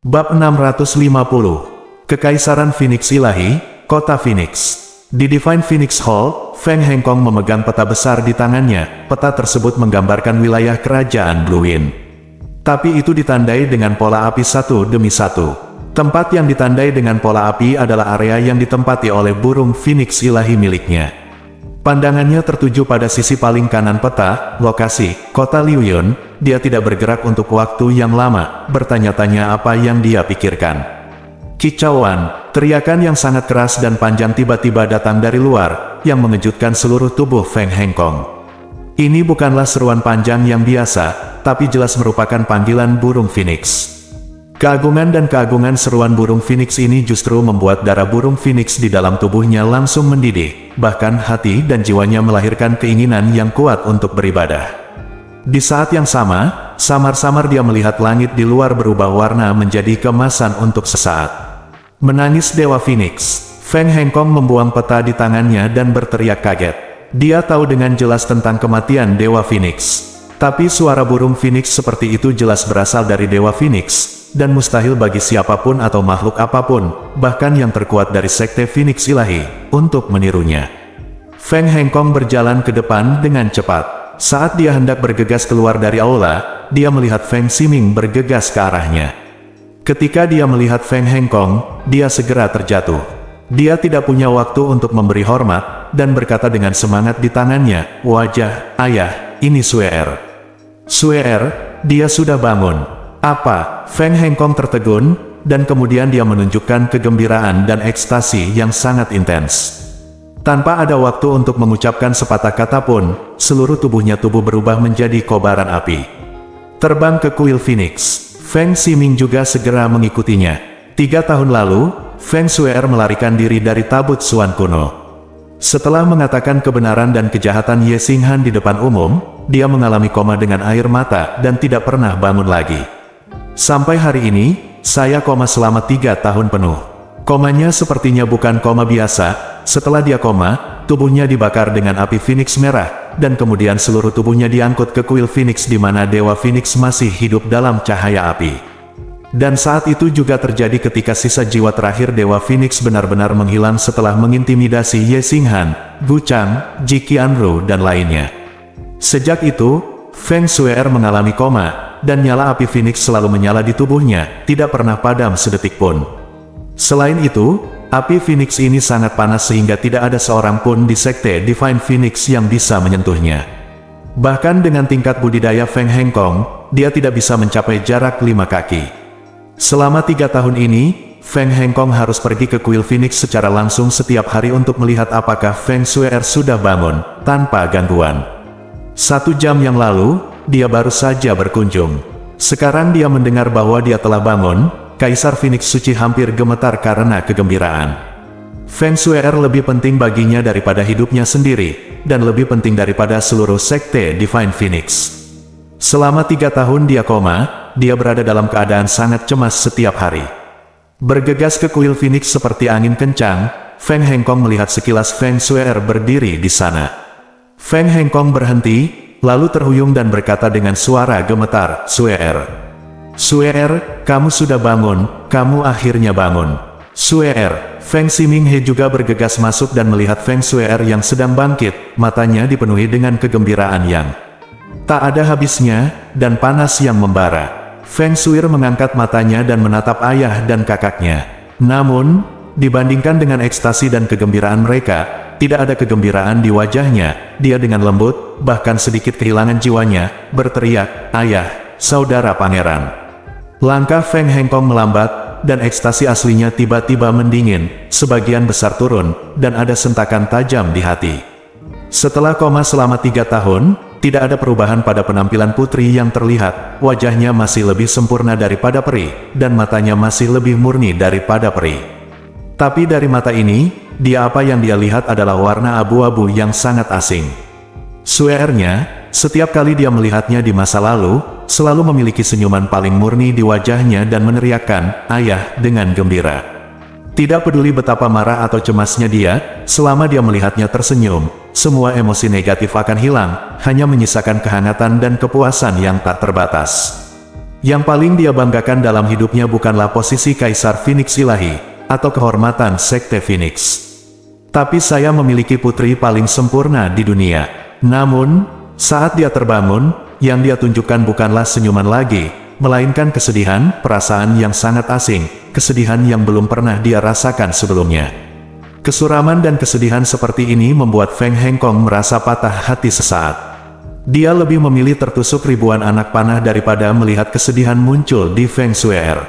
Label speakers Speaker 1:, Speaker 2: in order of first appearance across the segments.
Speaker 1: Bab 650. Kekaisaran Phoenix Ilahi, Kota Phoenix. Di Divine Phoenix Hall, Feng Hengkong memegang peta besar di tangannya. Peta tersebut menggambarkan wilayah kerajaan Blue Wind. Tapi itu ditandai dengan pola api satu demi satu. Tempat yang ditandai dengan pola api adalah area yang ditempati oleh burung Phoenix Ilahi miliknya. Pandangannya tertuju pada sisi paling kanan peta, lokasi, kota Liuyun. Dia tidak bergerak untuk waktu yang lama, bertanya-tanya apa yang dia pikirkan. Kicauan, teriakan yang sangat keras dan panjang tiba-tiba datang dari luar, yang mengejutkan seluruh tubuh Feng Hengkong. Ini bukanlah seruan panjang yang biasa, tapi jelas merupakan panggilan burung Phoenix. Keagungan dan keagungan seruan burung Phoenix ini justru membuat darah burung Phoenix di dalam tubuhnya langsung mendidih, bahkan hati dan jiwanya melahirkan keinginan yang kuat untuk beribadah. Di saat yang sama, samar-samar dia melihat langit di luar berubah warna menjadi kemasan untuk sesaat. Menangis Dewa Phoenix. Feng Hengkong membuang peta di tangannya dan berteriak kaget. Dia tahu dengan jelas tentang kematian Dewa Phoenix. Tapi suara burung Phoenix seperti itu jelas berasal dari Dewa Phoenix. Dan mustahil bagi siapapun atau makhluk apapun, bahkan yang terkuat dari Sekte Phoenix Ilahi, untuk menirunya. Feng Hengkong berjalan ke depan dengan cepat. Saat dia hendak bergegas keluar dari aula, dia melihat Feng Ximing bergegas ke arahnya. Ketika dia melihat Feng Hengkong, dia segera terjatuh. Dia tidak punya waktu untuk memberi hormat, dan berkata dengan semangat di tangannya, "Wajah, ayah, ini Suer." "Suer, dia sudah bangun." "Apa?" Feng Hengkong tertegun, dan kemudian dia menunjukkan kegembiraan dan ekstasi yang sangat intens. Tanpa ada waktu untuk mengucapkan sepatah kata pun, seluruh tubuhnya berubah menjadi kobaran api. Terbang ke kuil Phoenix. Feng Ximing juga segera mengikutinya. 3 tahun lalu, Feng Suer melarikan diri dari tabut Suan kuno. Setelah mengatakan kebenaran dan kejahatan Ye Xinghan di depan umum, dia mengalami koma dengan air mata dan tidak pernah bangun lagi. Sampai hari ini, saya koma selama 3 tahun penuh. Komanya sepertinya bukan koma biasa. Setelah dia koma, tubuhnya dibakar dengan api Phoenix merah, dan kemudian seluruh tubuhnya diangkut ke kuil Phoenix di mana Dewa Phoenix masih hidup dalam cahaya api. Dan saat itu juga terjadi ketika sisa jiwa terakhir Dewa Phoenix benar-benar menghilang setelah mengintimidasi Ye Xinghan, Gu Chang, Ji Qianru dan lainnya. Sejak itu, Feng Suer mengalami koma, dan nyala api Phoenix selalu menyala di tubuhnya, tidak pernah padam sedetik pun. Selain itu, api Phoenix ini sangat panas sehingga tidak ada seorang pun di Sekte Divine Phoenix yang bisa menyentuhnya. Bahkan dengan tingkat budidaya Feng Hengkong, dia tidak bisa mencapai jarak 5 kaki. Selama 3 tahun ini, Feng Hengkong harus pergi ke kuil Phoenix secara langsung setiap hari untuk melihat apakah Feng Suer sudah bangun, tanpa gangguan. 1 jam yang lalu, dia baru saja berkunjung. Sekarang dia mendengar bahwa dia telah bangun. Kaisar Phoenix Suci hampir gemetar karena kegembiraan. Feng Suer lebih penting baginya daripada hidupnya sendiri, dan lebih penting daripada seluruh Sekte Divine Phoenix. Selama 3 tahun dia koma, dia berada dalam keadaan sangat cemas setiap hari. Bergegas ke kuil Phoenix seperti angin kencang, Feng Hengkong melihat sekilas Feng Suer berdiri di sana. Feng Hengkong berhenti, lalu terhuyung dan berkata dengan suara gemetar, "Suer. Suer, kamu sudah bangun, kamu akhirnya bangun." "Suer." Feng Ximing He juga bergegas masuk dan melihat Feng Suer yang sedang bangkit, matanya dipenuhi dengan kegembiraan yang tak ada habisnya, dan panas yang membara. Feng Suer mengangkat matanya dan menatap ayah dan kakaknya. Namun, dibandingkan dengan ekstasi dan kegembiraan mereka, tidak ada kegembiraan di wajahnya. Dia dengan lembut, bahkan sedikit kehilangan jiwanya, berteriak, "Ayah, saudara pangeran." Langkah Feng Hengkong melambat, dan ekstasi aslinya tiba-tiba mendingin, sebagian besar turun, dan ada sentakan tajam di hati. Setelah koma selama 3 tahun, tidak ada perubahan pada penampilan putri yang terlihat. Wajahnya masih lebih sempurna daripada peri, dan matanya masih lebih murni daripada peri. Tapi dari mata ini, apa yang dia lihat adalah warna abu-abu yang sangat asing. Suernya, setiap kali dia melihatnya di masa lalu, selalu memiliki senyuman paling murni di wajahnya dan meneriakkan, "Ayah," dengan gembira. Tidak peduli betapa marah atau cemasnya dia, selama dia melihatnya tersenyum, semua emosi negatif akan hilang, hanya menyisakan kehangatan dan kepuasan yang tak terbatas. Yang paling dia banggakan dalam hidupnya bukanlah posisi Kaisar Phoenix Ilahi, atau kehormatan Sekte Phoenix. Tapi saya memiliki putri paling sempurna di dunia. Namun, saat dia terbangun, yang dia tunjukkan bukanlah senyuman lagi, melainkan kesedihan, perasaan yang sangat asing, kesedihan yang belum pernah dia rasakan sebelumnya. Kesuraman dan kesedihan seperti ini membuat Feng Hengkong merasa patah hati sesaat. Dia lebih memilih tertusuk ribuan anak panah daripada melihat kesedihan muncul di Feng Shue'er.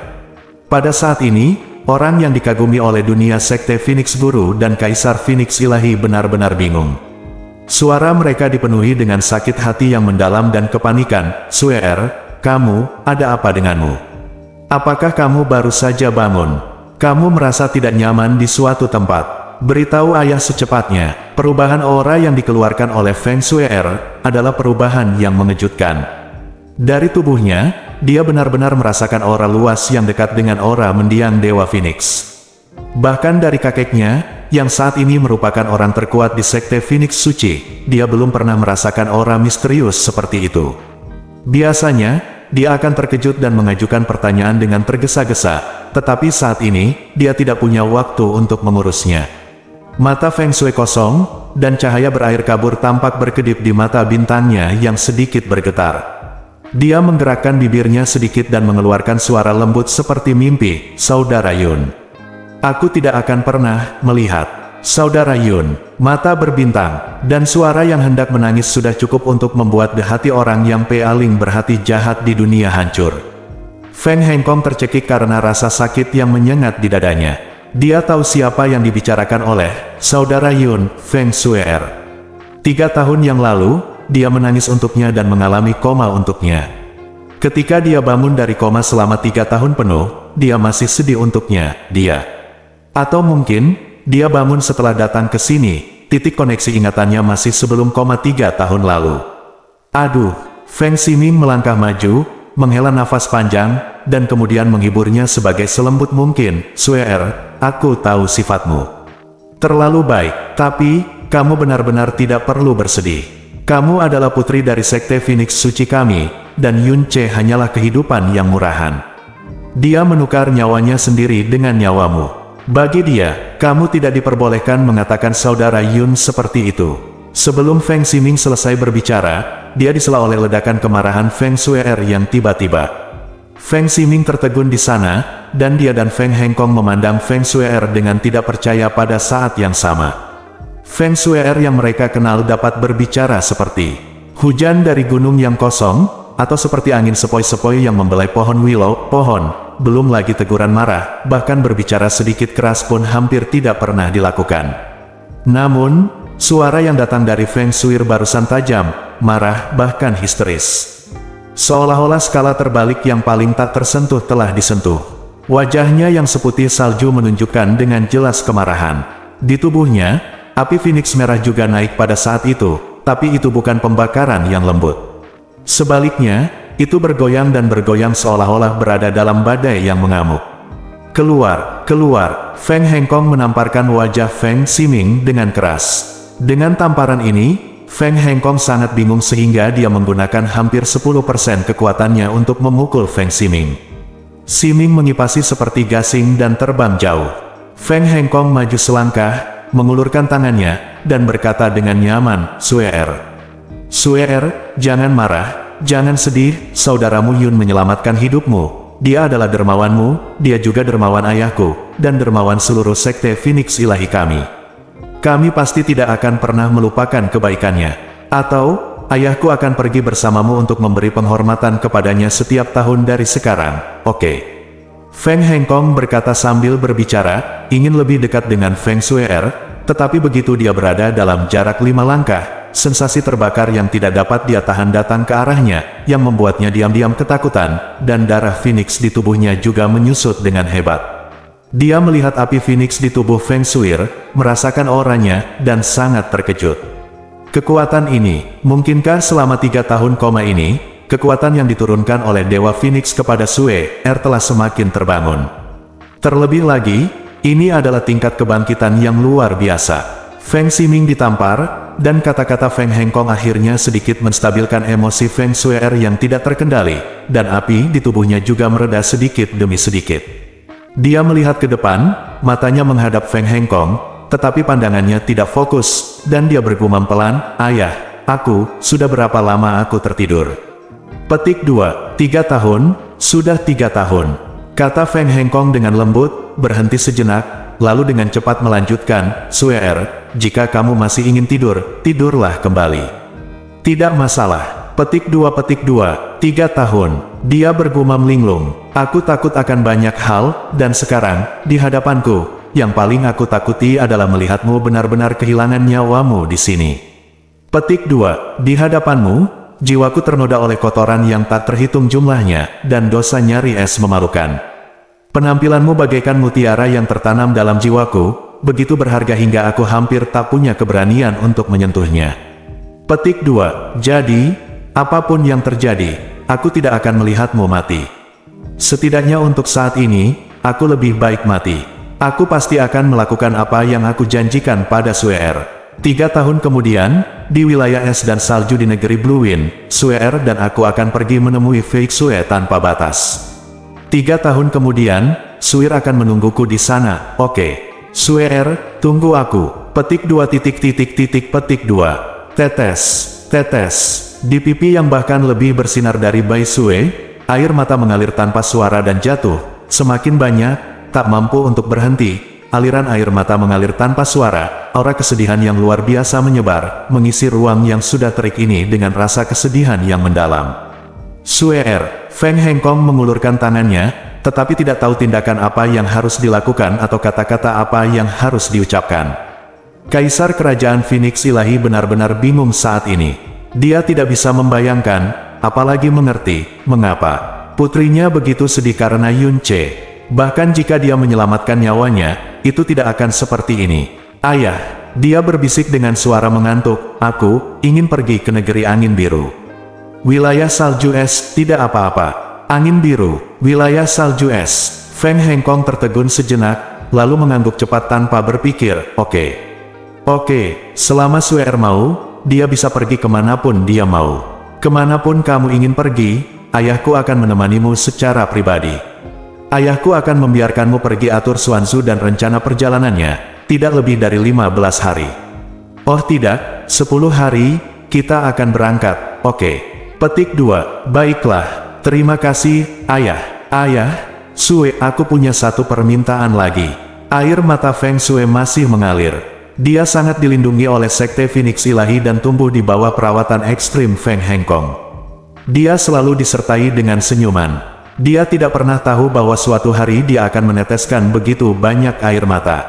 Speaker 1: Pada saat ini, orang yang dikagumi oleh dunia Sekte Phoenix Guru dan Kaisar Phoenix Ilahi benar-benar bingung. Suara mereka dipenuhi dengan sakit hati yang mendalam dan kepanikan. "Shue'er, kamu, ada apa denganmu? Apakah kamu baru saja bangun? Kamu merasa tidak nyaman di suatu tempat? Beritahu ayah secepatnya." Perubahan aura yang dikeluarkan oleh Feng Shue'er adalah perubahan yang mengejutkan. Dari tubuhnya, dia benar-benar merasakan aura luas yang dekat dengan aura mendiang Dewa Phoenix. Bahkan dari kakeknya, yang saat ini merupakan orang terkuat di Sekte Phoenix Suci, dia belum pernah merasakan aura misterius seperti itu. Biasanya, dia akan terkejut dan mengajukan pertanyaan dengan tergesa-gesa, tetapi saat ini, dia tidak punya waktu untuk mengurusnya. Mata Feng Shui kosong, dan cahaya berair kabur tampak berkedip di mata bintangnya yang sedikit bergetar. Dia menggerakkan bibirnya sedikit dan mengeluarkan suara lembut seperti mimpi. "Saudara Yun, aku tidak akan pernah melihat Saudara Yun." Mata berbintang, dan suara yang hendak menangis sudah cukup untuk membuat hati orang yang paling berhati jahat di dunia hancur. Feng Hengkong tercekik karena rasa sakit yang menyengat di dadanya. Dia tahu siapa yang dibicarakan oleh Saudara Yun, Feng Shue'er. 3 tahun yang lalu, dia menangis untuknya dan mengalami koma untuknya. Ketika dia bangun dari koma selama 3 tahun penuh, dia masih sedih untuknya, Atau mungkin, dia bangun setelah datang ke sini, titik koneksi ingatannya masih sebelum koma 3 tahun lalu. Aduh, Feng Ximing melangkah maju, menghela nafas panjang, dan kemudian menghiburnya sebagai selembut mungkin. "Shue'er, aku tahu sifatmu terlalu baik, tapi, kamu benar-benar tidak perlu bersedih. Kamu adalah putri dari Sekte Phoenix Suci kami, dan Yun Ce hanyalah kehidupan yang murahan. Dia menukar nyawanya sendiri dengan nyawamu. Bagi dia, kamu tidak diperbolehkan mengatakan Saudara Yun seperti itu." Sebelum Feng Ximing selesai berbicara, dia disela oleh ledakan kemarahan Feng Shue'er yang tiba-tiba. Feng Ximing tertegun di sana, dan dia dan Feng Hengkong memandang Feng Shue'er dengan tidak percaya pada saat yang sama. Feng Shue'er yang mereka kenal dapat berbicara seperti hujan dari gunung yang kosong, atau seperti angin sepoi-sepoi yang membelai pohon willow, belum lagi teguran marah, bahkan berbicara sedikit keras pun hampir tidak pernah dilakukan. Namun, suara yang datang dari Feng Shue'er barusan tajam, marah, bahkan histeris. Seolah-olah skala terbalik yang paling tak tersentuh telah disentuh. Wajahnya yang seputih salju menunjukkan dengan jelas kemarahan. Di tubuhnya, api Phoenix merah juga naik pada saat itu, tapi itu bukan pembakaran yang lembut. Sebaliknya, itu bergoyang dan bergoyang seolah-olah berada dalam badai yang mengamuk. "Keluar, keluar!" Feng Hengkong menamparkan wajah Feng Ximing dengan keras. Dengan tamparan ini, Feng Hengkong sangat bingung sehingga dia menggunakan hampir 10% kekuatannya untuk memukul Feng Ximing. Ximing mengipasi seperti gasing dan terbang jauh. Feng Hengkong maju selangkah, mengulurkan tangannya, dan berkata dengan nyaman, "Shue'er, jangan marah, jangan sedih, saudaramu Yun menyelamatkan hidupmu. Dia adalah dermawanmu, dia juga dermawan ayahku, dan dermawan seluruh Sekte Phoenix Ilahi kami. Kami pasti tidak akan pernah melupakan kebaikannya. Atau, ayahku akan pergi bersamamu untuk memberi penghormatan kepadanya setiap tahun dari sekarang, oke?" Feng Hengkong berkata sambil berbicara, ingin lebih dekat dengan Feng Shue'er, tetapi begitu dia berada dalam jarak 5 langkah, sensasi terbakar yang tidak dapat dia tahan datang ke arahnya, yang membuatnya diam-diam ketakutan, dan darah Phoenix di tubuhnya juga menyusut dengan hebat. Dia melihat api Phoenix di tubuh Feng Shue'er, merasakan auranya, dan sangat terkejut. Kekuatan ini, mungkinkah selama 3 tahun koma ini, kekuatan yang diturunkan oleh Dewa Phoenix kepada Shue'er telah semakin terbangun. Terlebih lagi, ini adalah tingkat kebangkitan yang luar biasa. Feng Ximing ditampar, dan kata-kata Feng Hengkong akhirnya sedikit menstabilkan emosi Feng Shue'er yang tidak terkendali, dan api di tubuhnya juga mereda sedikit demi sedikit. Dia melihat ke depan, matanya menghadap Feng Hengkong, tetapi pandangannya tidak fokus, dan dia bergumam pelan, "Ayah, sudah berapa lama aku tertidur?" Petik 2, 3 tahun, sudah 3 tahun. Kata Feng Hengkong dengan lembut, berhenti sejenak, lalu dengan cepat melanjutkan, "Shue'er, jika kamu masih ingin tidur, tidurlah kembali." "Tidak masalah." Petik 2, 3 tahun. Dia bergumam linglung, "Aku takut akan banyak hal, dan sekarang, di hadapanku, yang paling aku takuti adalah melihatmu benar-benar kehilangan nyawamu di sini." Petik 2, "Di hadapanmu, jiwaku ternoda oleh kotoran yang tak terhitung jumlahnya, dan dosa nyari es memalukan. Penampilanmu bagaikan mutiara yang tertanam dalam jiwaku, begitu berharga hingga aku hampir tak punya keberanian untuk menyentuhnya." Petik 2, "Jadi, apapun yang terjadi, aku tidak akan melihatmu mati. Setidaknya untuk saat ini, aku lebih baik mati. Aku pasti akan melakukan apa yang aku janjikan pada Shue'er." 3 tahun kemudian, di wilayah es dan salju di negeri Blue Wind, Shue'er dan aku akan pergi menemui Fei Xue tanpa batas. 3 tahun kemudian, Shue'er akan menungguku di sana, oke? Shue'er, tunggu aku. Petik 2 petik 2. Tetes, tetes. Di pipi yang bahkan lebih bersinar dari Bai Xue, air mata mengalir tanpa suara dan jatuh. Semakin banyak, tak mampu untuk berhenti. Aliran air mata mengalir tanpa suara, aura kesedihan yang luar biasa menyebar, mengisi ruang yang sudah terik ini dengan rasa kesedihan yang mendalam. "Shue'er," Feng Hengkong mengulurkan tangannya, tetapi tidak tahu tindakan apa yang harus dilakukan atau kata-kata apa yang harus diucapkan. Kaisar Kerajaan Phoenix Ilahi benar-benar bingung saat ini. Dia tidak bisa membayangkan, apalagi mengerti, mengapa putrinya begitu sedih karena Yunce. Bahkan jika dia menyelamatkan nyawanya, itu tidak akan seperti ini. "Ayah," dia berbisik dengan suara mengantuk, "aku ingin pergi ke negeri angin biru. Wilayah salju es, tidak apa-apa. Angin biru, wilayah salju es." Feng Hengkong tertegun sejenak, lalu mengangguk cepat tanpa berpikir, "Oke. Oke, selama Shue'er mau, dia bisa pergi kemanapun dia mau. Kemanapun kamu ingin pergi, ayahku akan menemanimu secara pribadi. Ayahku akan membiarkanmu pergi atur Xuanzu dan rencana perjalanannya, tidak lebih dari 15 hari. Oh tidak, 10 hari, kita akan berangkat, oke?" Petik 2, "Baiklah, terima kasih, ayah." "Ayah, Xue, aku punya satu permintaan lagi." Air mata Feng Xue masih mengalir. Dia sangat dilindungi oleh Sekte Phoenix Ilahi dan tumbuh di bawah perawatan ekstrim Feng Hengkong. Dia selalu disertai dengan senyuman. Dia tidak pernah tahu bahwa suatu hari dia akan meneteskan begitu banyak air mata.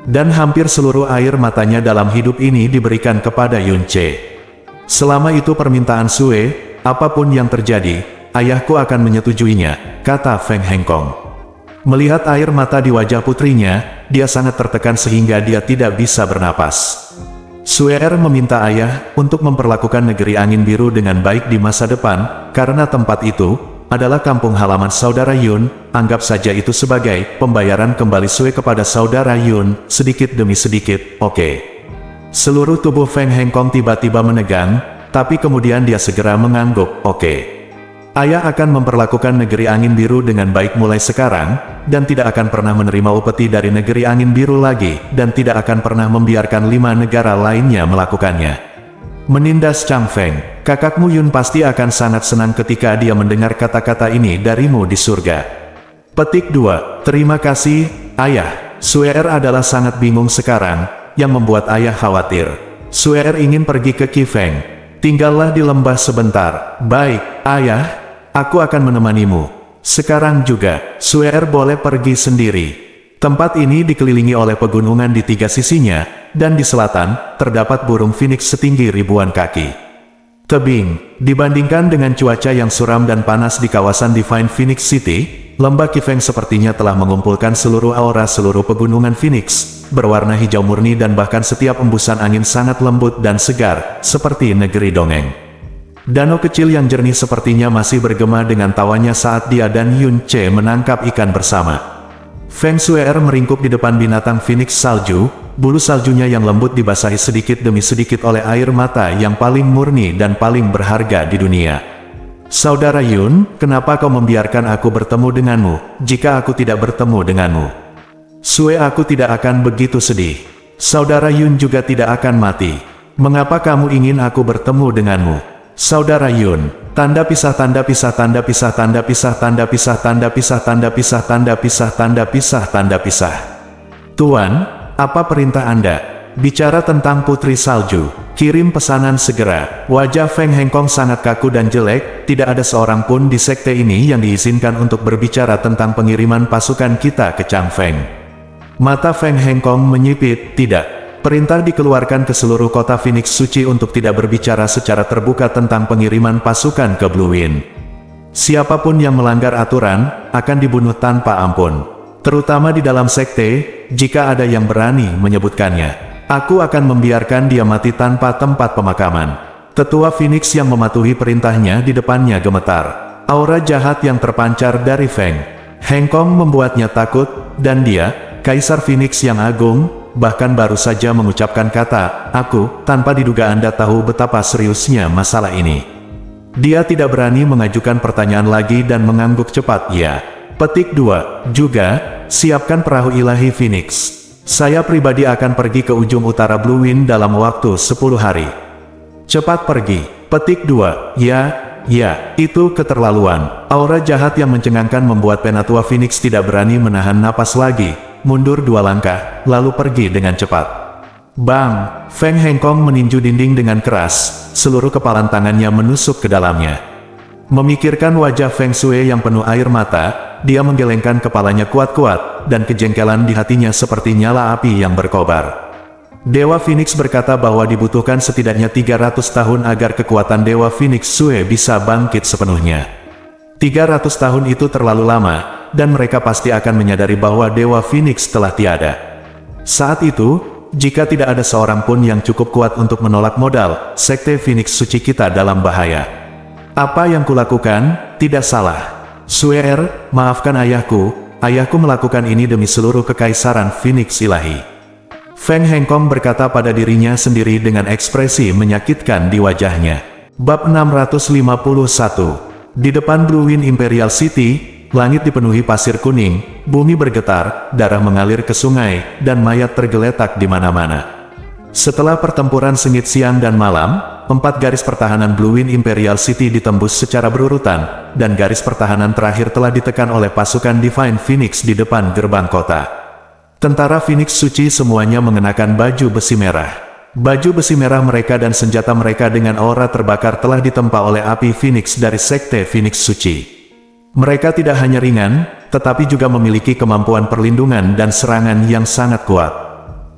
Speaker 1: Dan hampir seluruh air matanya dalam hidup ini diberikan kepada Yunce. "Selama itu permintaan Xue, apapun yang terjadi, ayahku akan menyetujuinya," kata Feng Hengkong. Melihat air mata di wajah putrinya, dia sangat tertekan sehingga dia tidak bisa bernapas. Shue'er meminta ayah untuk memperlakukan negeri angin biru dengan baik di masa depan, karena tempat itu adalah kampung halaman saudara Yun. Anggap saja itu sebagai pembayaran kembali Xue kepada saudara Yun, sedikit demi sedikit, oke? Seluruh tubuh Feng Hengkong tiba-tiba menegang, tapi kemudian dia segera mengangguk, "Oke. Ayah akan memperlakukan negeri angin biru dengan baik mulai sekarang, dan tidak akan pernah menerima upeti dari negeri angin biru lagi, dan tidak akan pernah membiarkan 5 negara lainnya melakukannya." Menindas Chang Feng, "Kakakmu Yun pasti akan sangat senang ketika dia mendengar kata-kata ini darimu di surga." Petik 2, "Terima kasih, ayah." Shue'er adalah sangat bingung sekarang, yang membuat ayah khawatir. Shue'er ingin pergi ke Qifeng. "Tinggallah di lembah sebentar." "Baik, ayah. Aku akan menemanimu. Sekarang juga, Shue'er boleh pergi sendiri." Tempat ini dikelilingi oleh pegunungan di 3 sisinya, dan di selatan, terdapat burung phoenix setinggi ribuan kaki. Tebing, dibandingkan dengan cuaca yang suram dan panas di kawasan Divine Phoenix City, lembah Qifeng sepertinya telah mengumpulkan seluruh aura seluruh pegunungan Phoenix, berwarna hijau murni dan bahkan setiap embusan angin sangat lembut dan segar, seperti negeri dongeng. Danau kecil yang jernih sepertinya masih bergema dengan tawanya saat dia dan Yun Ce menangkap ikan bersama. Feng Shue'er meringkuk di depan binatang Phoenix salju, bulu saljunya yang lembut dibasahi sedikit demi sedikit oleh air mata yang paling murni dan paling berharga di dunia. Saudara Yun, kenapa kau membiarkan aku bertemu denganmu, jika aku tidak bertemu denganmu? Sue, aku tidak akan begitu sedih. Saudara Yun juga tidak akan mati. Mengapa kamu ingin aku bertemu denganmu? Saudara Yun, tanda pisah tanda pisah tanda pisah tanda pisah tanda pisah tanda pisah tanda pisah tanda pisah tanda pisah tanda pisah. Tuan, apa perintah Anda? Bicara tentang Putri Salju. Kirim pesanan segera. Wajah Feng Hengkong sangat kaku dan jelek, tidak ada seorang pun di sekte ini yang diizinkan untuk berbicara tentang pengiriman pasukan kita ke Changfeng. Mata Feng Hengkong menyipit, tidak. Perintah dikeluarkan ke seluruh kota Phoenix Suci untuk tidak berbicara secara terbuka tentang pengiriman pasukan ke Blue Wind. Siapapun yang melanggar aturan, akan dibunuh tanpa ampun. Terutama di dalam sekte, jika ada yang berani menyebutkannya. Aku akan membiarkan dia mati tanpa tempat pemakaman. Tetua Phoenix yang mematuhi perintahnya di depannya gemetar. Aura jahat yang terpancar dari Feng Hengkong membuatnya takut, dan dia, Kaisar Phoenix yang agung, bahkan baru saja mengucapkan kata, "Aku," tanpa diduga. Anda tahu betapa seriusnya masalah ini. Dia tidak berani mengajukan pertanyaan lagi dan mengangguk cepat. Ya. Petik 2. Juga, siapkan perahu ilahi Phoenix. Saya pribadi akan pergi ke ujung utara Blue Wind dalam waktu 10 hari. Cepat pergi. Petik 2. Ya, itu keterlaluan. Aura jahat yang mencengangkan membuat Penatua Phoenix tidak berani menahan napas lagi. Mundur 2 langkah, lalu pergi dengan cepat. Bang! Feng Hengkong meninju dinding dengan keras, seluruh kepalan tangannya menusuk ke dalamnya. Memikirkan wajah Feng Shui yang penuh air mata, dia menggelengkan kepalanya kuat-kuat, dan kejengkelan di hatinya seperti nyala api yang berkobar. Dewa Phoenix berkata bahwa dibutuhkan setidaknya 300 tahun agar kekuatan Dewa Phoenix Shui bisa bangkit sepenuhnya. 300 tahun itu terlalu lama, dan mereka pasti akan menyadari bahwa Dewa Phoenix telah tiada. Saat itu, jika tidak ada seorang pun yang cukup kuat untuk menolak modal, Sekte Phoenix Suci kita dalam bahaya. Apa yang kulakukan, tidak salah. Suer, maafkan ayahku melakukan ini demi seluruh kekaisaran Phoenix ilahi. Feng Hengkong berkata pada dirinya sendiri dengan ekspresi menyakitkan di wajahnya. Bab 651. Di depan Blue Wind Imperial City, langit dipenuhi pasir kuning, bumi bergetar, darah mengalir ke sungai, dan mayat tergeletak di mana-mana. Setelah pertempuran sengit siang dan malam, 4 garis pertahanan Blue Wind Imperial City ditembus secara berurutan, dan garis pertahanan terakhir telah ditekan oleh pasukan Divine Phoenix di depan gerbang kota. Tentara Phoenix Suci semuanya mengenakan baju besi merah. Baju besi merah mereka dan senjata mereka dengan aura terbakar telah ditempa oleh api Phoenix dari Sekte Phoenix Suci. Mereka tidak hanya ringan, tetapi juga memiliki kemampuan perlindungan dan serangan yang sangat kuat.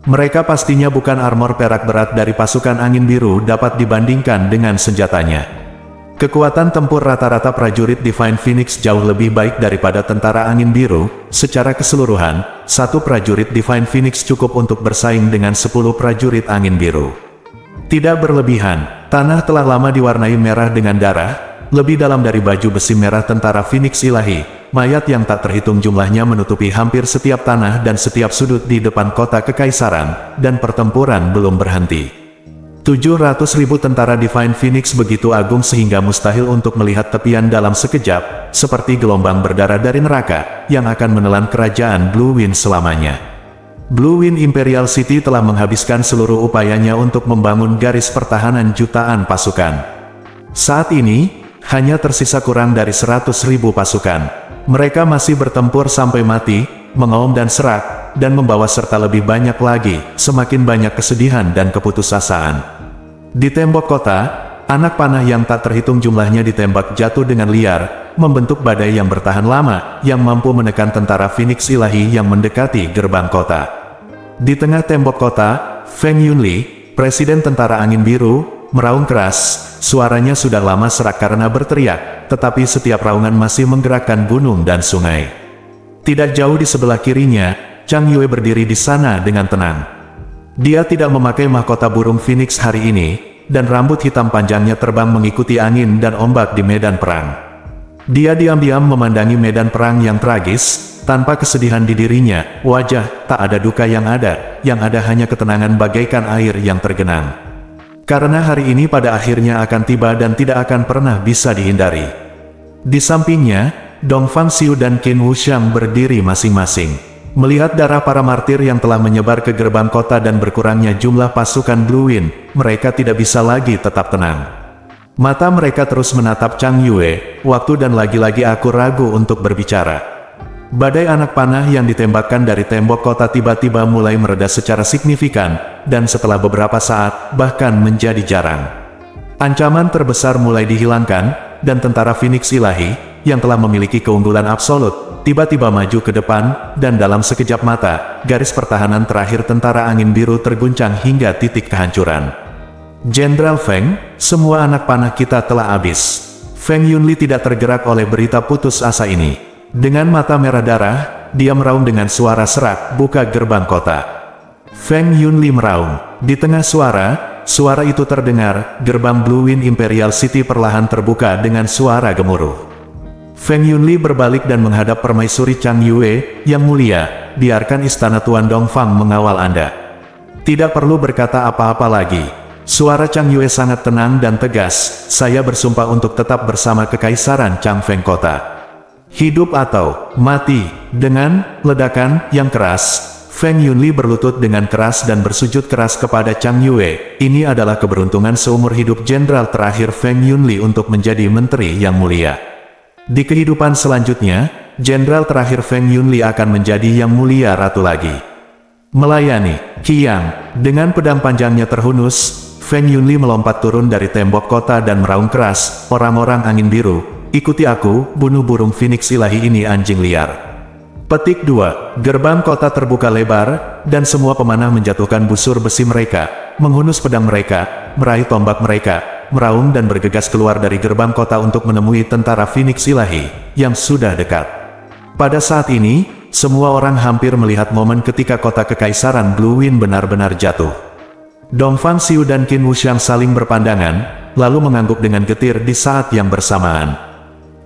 Speaker 1: Mereka pastinya bukan armor perak berat dari pasukan angin biru dapat dibandingkan dengan senjatanya. Kekuatan tempur rata-rata prajurit Divine Phoenix jauh lebih baik daripada tentara angin biru. Secara keseluruhan, 1 prajurit Divine Phoenix cukup untuk bersaing dengan 10 prajurit angin biru. Tidak berlebihan, tanah telah lama diwarnai merah dengan darah. Lebih dalam dari baju besi merah tentara Phoenix ilahi, mayat yang tak terhitung jumlahnya menutupi hampir setiap tanah dan setiap sudut di depan kota kekaisaran, dan pertempuran belum berhenti. 700.000 tentara Divine Phoenix begitu agung sehingga mustahil untuk melihat tepian dalam sekejap, seperti gelombang berdarah dari neraka, yang akan menelan kerajaan Blue Wind selamanya. Blue Wind Imperial City telah menghabiskan seluruh upayanya untuk membangun garis pertahanan jutaan pasukan. Saat ini, hanya tersisa kurang dari 100.000 pasukan. Mereka masih bertempur sampai mati, mengaum dan serak, dan membawa serta lebih banyak lagi, semakin banyak kesedihan dan keputusasaan. Di tembok kota, anak panah yang tak terhitung jumlahnya ditembak jatuh dengan liar, membentuk badai yang bertahan lama, yang mampu menekan tentara Phoenix ilahi yang mendekati gerbang kota. Di tengah tembok kota, Feng Yunli, Presiden Tentara Angin Biru, meraung keras. Suaranya sudah lama serak karena berteriak, tetapi setiap raungan masih menggerakkan gunung dan sungai. Tidak jauh di sebelah kirinya, Chang Yue berdiri di sana dengan tenang. Dia tidak memakai mahkota burung Phoenix hari ini, dan rambut hitam panjangnya terbang mengikuti angin dan ombak di medan perang. Dia diam-diam memandangi medan perang yang tragis, tanpa kesedihan di dirinya, wajah, tak ada duka yang ada hanya ketenangan bagaikan air yang tergenang. Karena hari ini pada akhirnya akan tiba dan tidak akan pernah bisa dihindari. Di sampingnya, Dongfang Xiu dan Qin Wuxiang berdiri masing-masing. Melihat darah para martir yang telah menyebar ke gerbang kota dan berkurangnya jumlah pasukan Blue Wind, mereka tidak bisa lagi tetap tenang. Mata mereka terus menatap Chang Yue, waktu dan lagi-lagi aku ragu untuk berbicara. Badai anak panah yang ditembakkan dari tembok kota tiba-tiba mulai mereda secara signifikan, dan setelah beberapa saat, bahkan menjadi jarang. Ancaman terbesar mulai dihilangkan, dan tentara Phoenix Ilahi, yang telah memiliki keunggulan absolut, tiba-tiba maju ke depan, dan dalam sekejap mata, garis pertahanan terakhir tentara angin biru terguncang hingga titik kehancuran. Jenderal Feng, semua anak panah kita telah habis. Feng Yunli tidak tergerak oleh berita putus asa ini. Dengan mata merah darah, dia meraung dengan suara serak, buka gerbang kota. Feng Yunli meraung. Di tengah suara itu terdengar, gerbang Blue Wind Imperial City perlahan terbuka dengan suara gemuruh. Feng Yunli berbalik dan menghadap permaisuri Chang Yue, "Yang mulia, biarkan istana Tuan Dongfang mengawal Anda." Tidak perlu berkata apa-apa lagi. Suara Chang Yue sangat tenang dan tegas, "Saya bersumpah untuk tetap bersama Kekaisaran Changfeng Kota. Hidup atau mati." Dengan ledakan yang keras, Feng Yunli berlutut dengan keras dan bersujud keras kepada Chang Yue. Ini adalah keberuntungan seumur hidup jenderal terakhir Feng Yunli untuk menjadi menteri yang mulia. Di kehidupan selanjutnya, jenderal terakhir Feng Yunli akan menjadi yang mulia ratu lagi. Melayani, Qiang. Dengan pedang panjangnya terhunus, Feng Yunli melompat turun dari tembok kota dan meraung keras, "Orang-orang angin biru, ikuti aku, bunuh burung Phoenix Ilahi ini anjing liar." Petik 2. Gerbang kota terbuka lebar, dan semua pemanah menjatuhkan busur besi mereka, menghunus pedang mereka, meraih tombak mereka, meraung dan bergegas keluar dari gerbang kota untuk menemui tentara Phoenix Ilahi, yang sudah dekat. Pada saat ini, semua orang hampir melihat momen ketika kota Kekaisaran Blue Wind benar-benar jatuh. Dongfang Xiu dan Qin Wuxiang saling berpandangan, lalu mengangguk dengan getir di saat yang bersamaan.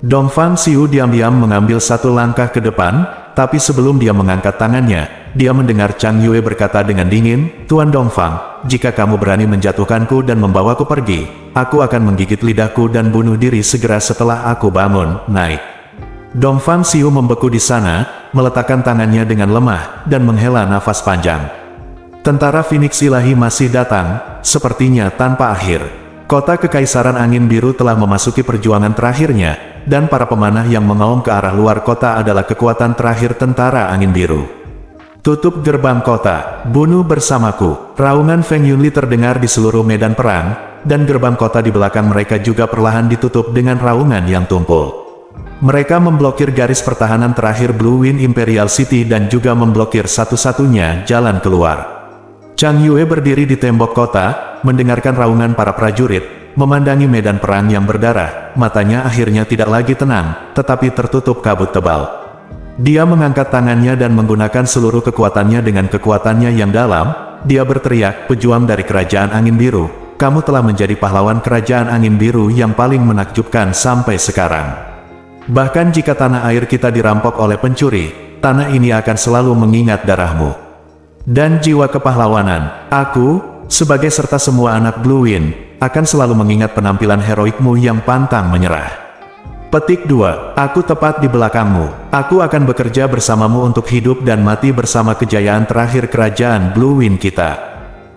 Speaker 1: Dongfang Xiu diam-diam mengambil satu langkah ke depan, tapi sebelum dia mengangkat tangannya, dia mendengar Chang Yue berkata dengan dingin, "Tuan Dongfang, jika kamu berani menjatuhkanku dan membawaku pergi, aku akan menggigit lidahku dan bunuh diri segera setelah aku bangun, naik." Dongfang Xiu membeku di sana, meletakkan tangannya dengan lemah, dan menghela nafas panjang. Tentara Phoenix Ilahi masih datang, sepertinya tanpa akhir. Kota Kekaisaran Angin Biru telah memasuki perjuangan terakhirnya, dan para pemanah yang mengaum ke arah luar kota adalah kekuatan terakhir tentara Angin Biru. "Tutup gerbang kota, bunuh bersamaku." Raungan Feng Yunli terdengar di seluruh medan perang, dan gerbang kota di belakang mereka juga perlahan ditutup dengan raungan yang tumpul. Mereka memblokir garis pertahanan terakhir Blue Wind Imperial City dan juga memblokir satu-satunya jalan keluar. Chang Yue berdiri di tembok kota, mendengarkan raungan para prajurit, memandangi medan perang yang berdarah, matanya akhirnya tidak lagi tenang, tetapi tertutup kabut tebal. Dia mengangkat tangannya dan menggunakan seluruh kekuatannya dengan kekuatannya yang dalam, dia berteriak, "Pejuang dari Kerajaan Angin Biru, kamu telah menjadi pahlawan Kerajaan Angin Biru yang paling menakjubkan sampai sekarang. Bahkan jika tanah air kita dirampok oleh pencuri, tanah ini akan selalu mengingat darahmu. Dan jiwa kepahlawanan, aku, sebagai serta semua anak Blue Wind, akan selalu mengingat penampilan heroikmu yang pantang menyerah." Petik 2. Aku tepat di belakangmu. Aku akan bekerja bersamamu untuk hidup dan mati bersama kejayaan terakhir kerajaan Blue Wind kita.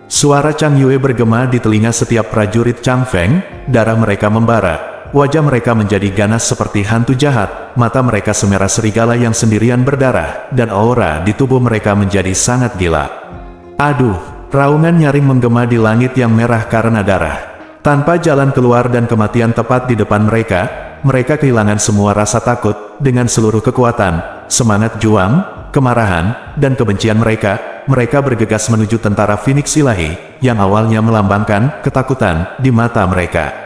Speaker 1: Suara Chang Yue bergema di telinga setiap prajurit Chang Feng, darah mereka membara. Wajah mereka menjadi ganas seperti hantu jahat, mata mereka semerah serigala yang sendirian berdarah, dan aura di tubuh mereka menjadi sangat gila. Aduh, raungan nyaring menggema di langit yang merah karena darah. Tanpa jalan keluar dan kematian tepat di depan mereka kehilangan semua rasa takut, dengan seluruh kekuatan, semangat juang, kemarahan, dan kebencian mereka bergegas menuju tentara Phoenix Ilahi, yang awalnya melambangkan ketakutan di mata mereka.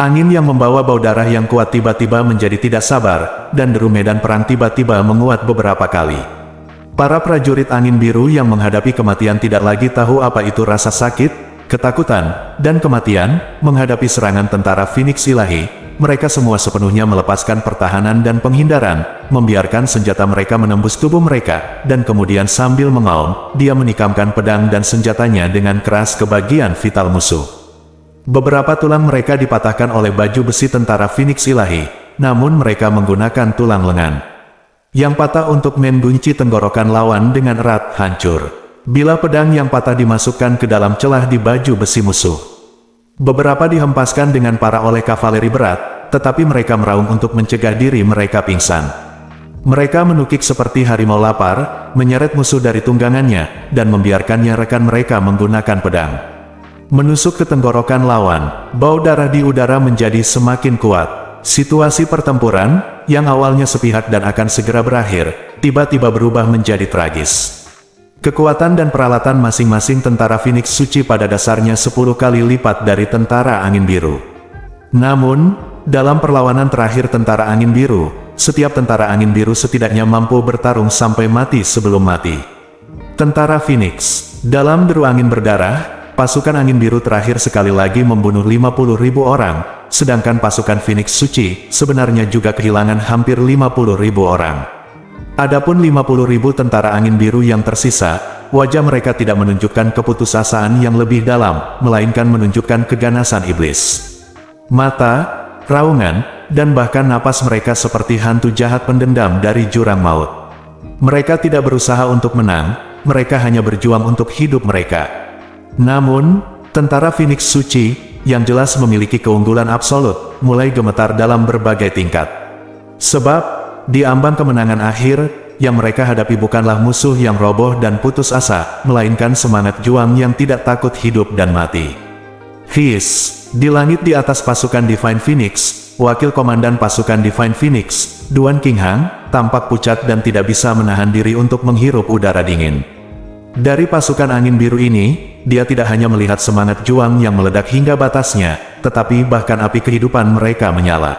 Speaker 1: Angin yang membawa bau darah yang kuat tiba-tiba menjadi tidak sabar, dan deru medan perang tiba-tiba menguat beberapa kali. Para prajurit angin biru yang menghadapi kematian tidak lagi tahu apa itu rasa sakit, ketakutan, dan kematian, menghadapi serangan tentara Phoenix Ilahi. mereka semua sepenuhnya melepaskan pertahanan dan penghindaran, membiarkan senjata mereka menembus tubuh mereka, dan kemudian sambil mengaum, dia menikamkan pedang dan senjatanya dengan keras ke bagian vital musuh. Beberapa tulang mereka dipatahkan oleh baju besi tentara Phoenix Ilahi, namun mereka menggunakan tulang lengan yang patah untuk mengunci tenggorokan lawan dengan erat, hancur. Bila pedang yang patah dimasukkan ke dalam celah di baju besi musuh. Beberapa dihempaskan dengan parah oleh kavaleri berat, tetapi mereka meraung untuk mencegah diri mereka pingsan. Mereka menukik seperti harimau lapar, menyeret musuh dari tunggangannya, dan membiarkannya rekan mereka menggunakan pedang menusuk ke tenggorokan lawan. Bau darah di udara menjadi semakin kuat. Situasi pertempuran, yang awalnya sepihak dan akan segera berakhir, tiba-tiba berubah menjadi tragis. Kekuatan dan peralatan masing-masing tentara Phoenix Suci pada dasarnya 10 kali lipat dari tentara Angin Biru. Namun, dalam perlawanan terakhir tentara Angin Biru, setiap tentara Angin Biru setidaknya mampu bertarung sampai mati sebelum mati. Tentara Phoenix, dalam deru angin berdarah, pasukan Angin Biru terakhir sekali lagi membunuh 50.000 orang, sedangkan pasukan Phoenix Suci sebenarnya juga kehilangan hampir 50.000 orang. Adapun 50.000 tentara Angin Biru yang tersisa, wajah mereka tidak menunjukkan keputusasaan yang lebih dalam, melainkan menunjukkan keganasan iblis. Mata, raungan, dan bahkan napas mereka seperti hantu jahat pendendam dari jurang maut. Mereka tidak berusaha untuk menang, mereka hanya berjuang untuk hidup mereka. Namun, tentara Phoenix Suci, yang jelas memiliki keunggulan absolut, mulai gemetar dalam berbagai tingkat. Sebab, di ambang kemenangan akhir, yang mereka hadapi bukanlah musuh yang roboh dan putus asa, melainkan semangat juang yang tidak takut hidup dan mati. Di langit di atas pasukan Divine Phoenix, wakil komandan pasukan Divine Phoenix, Duan Qinghang, tampak pucat dan tidak bisa menahan diri untuk menghirup udara dingin. Dari pasukan Angin Biru ini, dia tidak hanya melihat semangat juang yang meledak hingga batasnya, tetapi bahkan api kehidupan mereka menyala.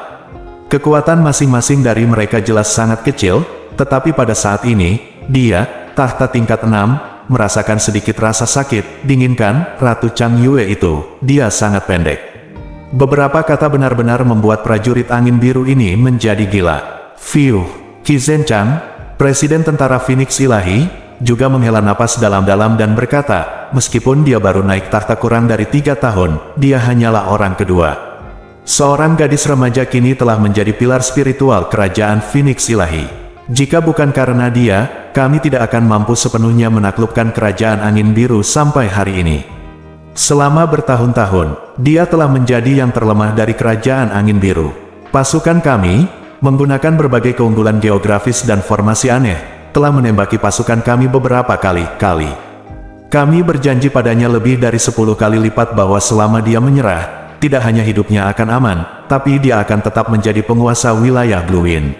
Speaker 1: Kekuatan masing-masing dari mereka jelas sangat kecil, tetapi pada saat ini, dia, tahta tingkat 6, merasakan sedikit rasa sakit. Dinginkan, Ratu Chang Yue itu, dia sangat pendek. Beberapa kata benar-benar membuat prajurit Angin Biru ini menjadi gila. Fiuh, Qi Zhenchang, Presiden Tentara Phoenix Ilahi, juga menghela napas dalam-dalam dan berkata, meskipun dia baru naik tahta kurang dari 3 tahun, dia hanyalah orang kedua. Seorang gadis remaja kini telah menjadi pilar spiritual kerajaan Phoenix Ilahi. Jika bukan karena dia, kami tidak akan mampu sepenuhnya menaklukkan kerajaan Angin Biru sampai hari ini. Selama bertahun-tahun, dia telah menjadi yang terlemah dari kerajaan Angin Biru. Pasukan kami, menggunakan berbagai keunggulan geografis dan formasi aneh, telah menembaki pasukan kami beberapa kali. Kami berjanji padanya lebih dari 10 kali lipat bahwa selama dia menyerah, tidak hanya hidupnya akan aman, tapi dia akan tetap menjadi penguasa wilayah Blue Wind.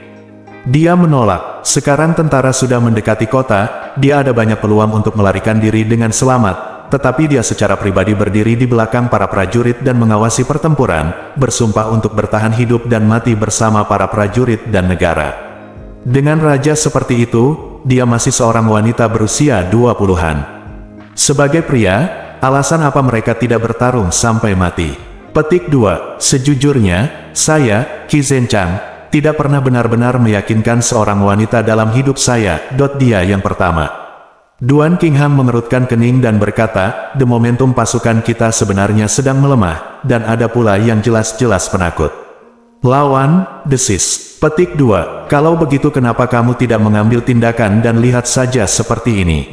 Speaker 1: Dia menolak. Sekarang tentara sudah mendekati kota, dia ada banyak peluang untuk melarikan diri dengan selamat, tetapi dia secara pribadi berdiri di belakang para prajurit dan mengawasi pertempuran, bersumpah untuk bertahan hidup dan mati bersama para prajurit dan negara. Dengan raja seperti itu, dia masih seorang wanita berusia 20-an. Sebagai pria, alasan apa mereka tidak bertarung sampai mati? Petik 2. Sejujurnya, saya, Qi Zhenchang, tidak pernah benar-benar meyakinkan seorang wanita dalam hidup saya. Dia yang pertama. Duan Qinghang mengerutkan kening dan berkata, the momentum pasukan kita sebenarnya sedang melemah, dan ada pula yang jelas-jelas penakut. Lawan, desis. Petik 2. Kalau begitu kenapa kamu tidak mengambil tindakan dan lihat saja seperti ini?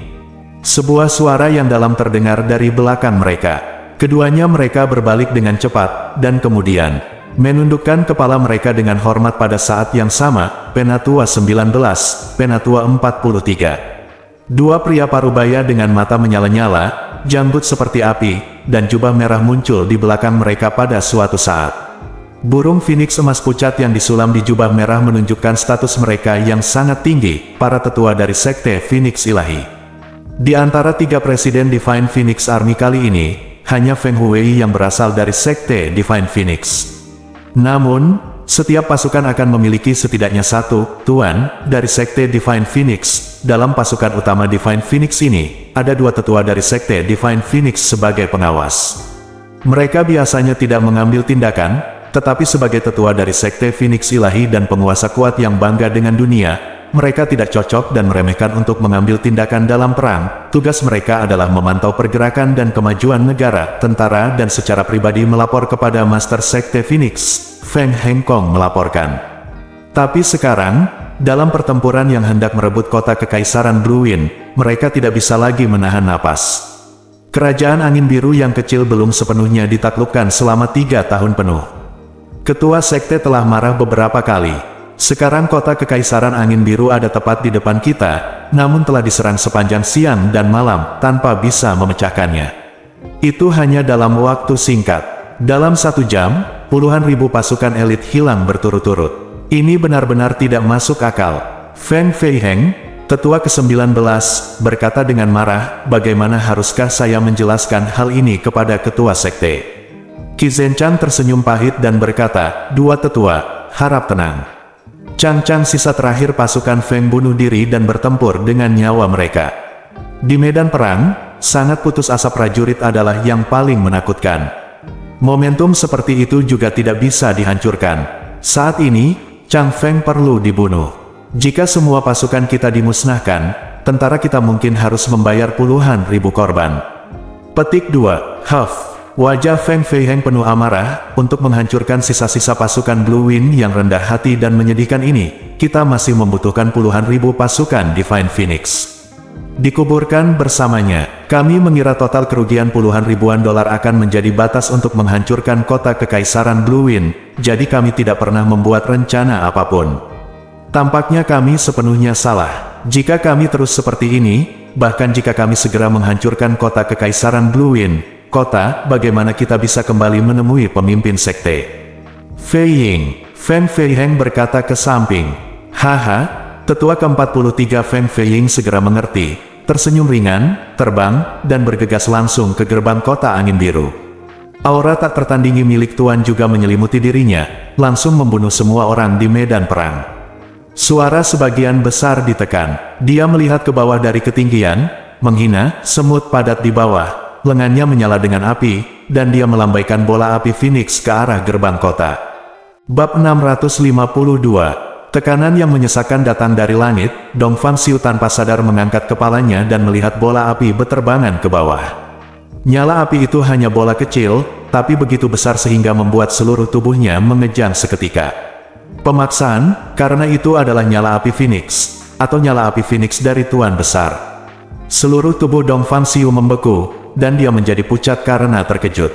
Speaker 1: Sebuah suara yang dalam terdengar dari belakang mereka. Keduanya mereka berbalik dengan cepat, dan kemudian menundukkan kepala mereka dengan hormat pada saat yang sama. Penatua 19, Penatua 43. Dua pria parubaya dengan mata menyala-nyala, janggut seperti api, dan jubah merah muncul di belakang mereka pada suatu saat. Burung Phoenix emas pucat yang disulam di jubah merah menunjukkan status mereka yang sangat tinggi, para tetua dari Sekte Phoenix Ilahi. Di antara 3 presiden Divine Phoenix Army kali ini, hanya Feng Huwei yang berasal dari Sekte Divine Phoenix. Namun, setiap pasukan akan memiliki setidaknya 1 tuan dari Sekte Divine Phoenix. Dalam pasukan utama Divine Phoenix ini, ada 2 tetua dari Sekte Divine Phoenix sebagai pengawas. Mereka biasanya tidak mengambil tindakan, tetapi sebagai tetua dari Sekte Phoenix Ilahi dan penguasa kuat yang bangga dengan dunia, mereka tidak cocok dan meremehkan untuk mengambil tindakan dalam perang. Tugas mereka adalah memantau pergerakan dan kemajuan negara, tentara, dan secara pribadi melapor kepada Master Sekte Phoenix. Feng Hengkong melaporkan. Tapi sekarang, dalam pertempuran yang hendak merebut kota Kekaisaran Blue Wind, mereka tidak bisa lagi menahan napas. Kerajaan Angin Biru yang kecil belum sepenuhnya ditaklukkan selama 3 tahun penuh. Ketua sekte telah marah beberapa kali. Sekarang kota Kekaisaran Angin Biru ada tepat di depan kita, namun telah diserang sepanjang siang dan malam tanpa bisa memecahkannya. Itu hanya dalam waktu singkat. Dalam 1 jam, puluhan ribu pasukan elit hilang berturut-turut. Ini benar-benar tidak masuk akal. Feng Feiheng, tetua ke-19, berkata dengan marah, bagaimana haruskah saya menjelaskan hal ini kepada ketua sekte? Qi Zhenchang tersenyum pahit dan berkata, dua tetua, harap tenang. Chang sisa terakhir pasukan Feng bunuh diri dan bertempur dengan nyawa mereka. Di medan perang, sangat putus asa prajurit adalah yang paling menakutkan. Momentum seperti itu juga tidak bisa dihancurkan. Saat ini, Chang Feng perlu dibunuh. Jika semua pasukan kita dimusnahkan, tentara kita mungkin harus membayar puluhan ribu korban. Petik 2. Wajah Feng Feiheng penuh amarah. Untuk menghancurkan sisa-sisa pasukan Blue Wind yang rendah hati dan menyedihkan ini, kita masih membutuhkan puluhan ribu pasukan Divine Phoenix. Dikuburkan bersamanya, kami mengira total kerugian puluhan ribuan dolar akan menjadi batas untuk menghancurkan kota Kekaisaran Blue Wind, jadi kami tidak pernah membuat rencana apapun. Tampaknya kami sepenuhnya salah. Jika kami terus seperti ini, bahkan jika kami segera menghancurkan kota Kekaisaran Blue Wind, bagaimana kita bisa kembali menemui pemimpin sekte? Feng Feiheng berkata ke samping. Haha, tetua ke-43 Feng Feiheng segera mengerti. Tersenyum ringan, terbang, dan bergegas langsung ke gerbang kota Angin Biru. Aura tak tertandingi milik Tuan juga menyelimuti dirinya, langsung membunuh semua orang di medan perang. Suara sebagian besar ditekan. Dia melihat ke bawah dari ketinggian, menghina, semut padat di bawah, lengannya menyala dengan api, dan dia melambaikan bola api Phoenix ke arah gerbang kota. Bab 652. Tekanan yang menyesakkan datang dari langit. Dong Fangxiu tanpa sadar mengangkat kepalanya dan melihat bola api berterbangan ke bawah. Nyala api itu hanya bola kecil, tapi begitu besar sehingga membuat seluruh tubuhnya mengejang seketika. Pemaksaan, karena itu adalah nyala api Phoenix, atau nyala api Phoenix dari Tuan Besar. Seluruh tubuh Dong Fangxiu membeku, dan dia menjadi pucat karena terkejut.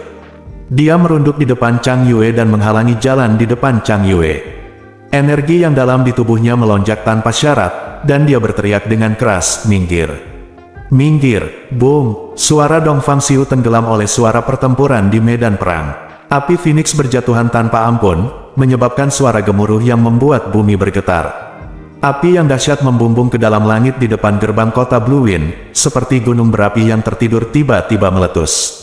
Speaker 1: Dia merunduk di depan Chang Yue dan menghalangi jalan di depan Chang Yue. Energi yang dalam di tubuhnya melonjak tanpa syarat, dan dia berteriak dengan keras, minggir. Minggir, boom, suara Dong Fangxiu tenggelam oleh suara pertempuran di medan perang. Api Phoenix berjatuhan tanpa ampun, menyebabkan suara gemuruh yang membuat bumi bergetar. Api yang dahsyat membumbung ke dalam langit di depan gerbang kota Blue Wind, seperti gunung berapi yang tertidur tiba-tiba meletus.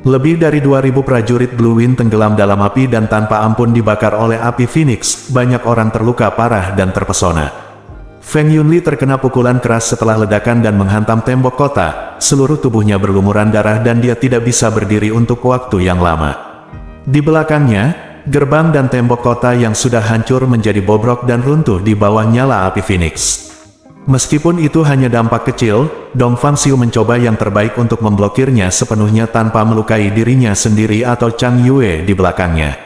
Speaker 1: Lebih dari 2.000 prajurit Blue Wind tenggelam dalam api dan tanpa ampun dibakar oleh api Phoenix. Banyak orang terluka parah dan terpesona. Feng Yunli terkena pukulan keras setelah ledakan dan menghantam tembok kota. Seluruh tubuhnya berlumuran darah dan dia tidak bisa berdiri untuk waktu yang lama. Di belakangnya, gerbang dan tembok kota yang sudah hancur menjadi bobrok dan runtuh di bawah nyala api Phoenix. Meskipun itu hanya dampak kecil, Dong Fangxiu mencoba yang terbaik untuk memblokirnya sepenuhnya tanpa melukai dirinya sendiri atau Chang Yue di belakangnya.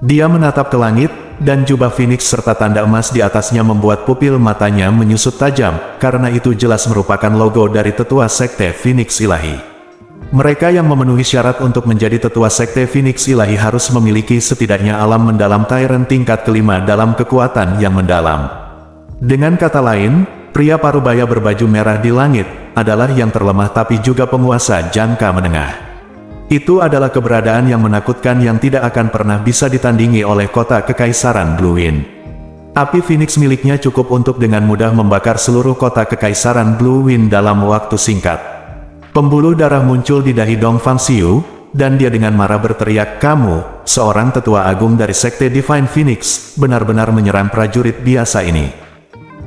Speaker 1: Dia menatap ke langit, dan jubah Phoenix serta tanda emas di atasnya membuat pupil matanya menyusut tajam, karena itu jelas merupakan logo dari tetua sekte Phoenix Ilahi. Mereka yang memenuhi syarat untuk menjadi tetua sekte Phoenix Ilahi harus memiliki setidaknya alam mendalam Tyrant tingkat kelima dalam kekuatan yang mendalam. Dengan kata lain, pria parubaya berbaju merah di langit adalah yang terlemah tapi juga penguasa jangka menengah. Itu adalah keberadaan yang menakutkan yang tidak akan pernah bisa ditandingi oleh kota Kekaisaran Blue Wind. Api Phoenix miliknya cukup untuk dengan mudah membakar seluruh kota Kekaisaran Blue Wind dalam waktu singkat. Pembuluh darah muncul di dahi Dong Fangxiu, dan dia dengan marah berteriak, "Kamu, seorang tetua agung dari sekte Divine Phoenix, benar-benar menyerang prajurit biasa ini.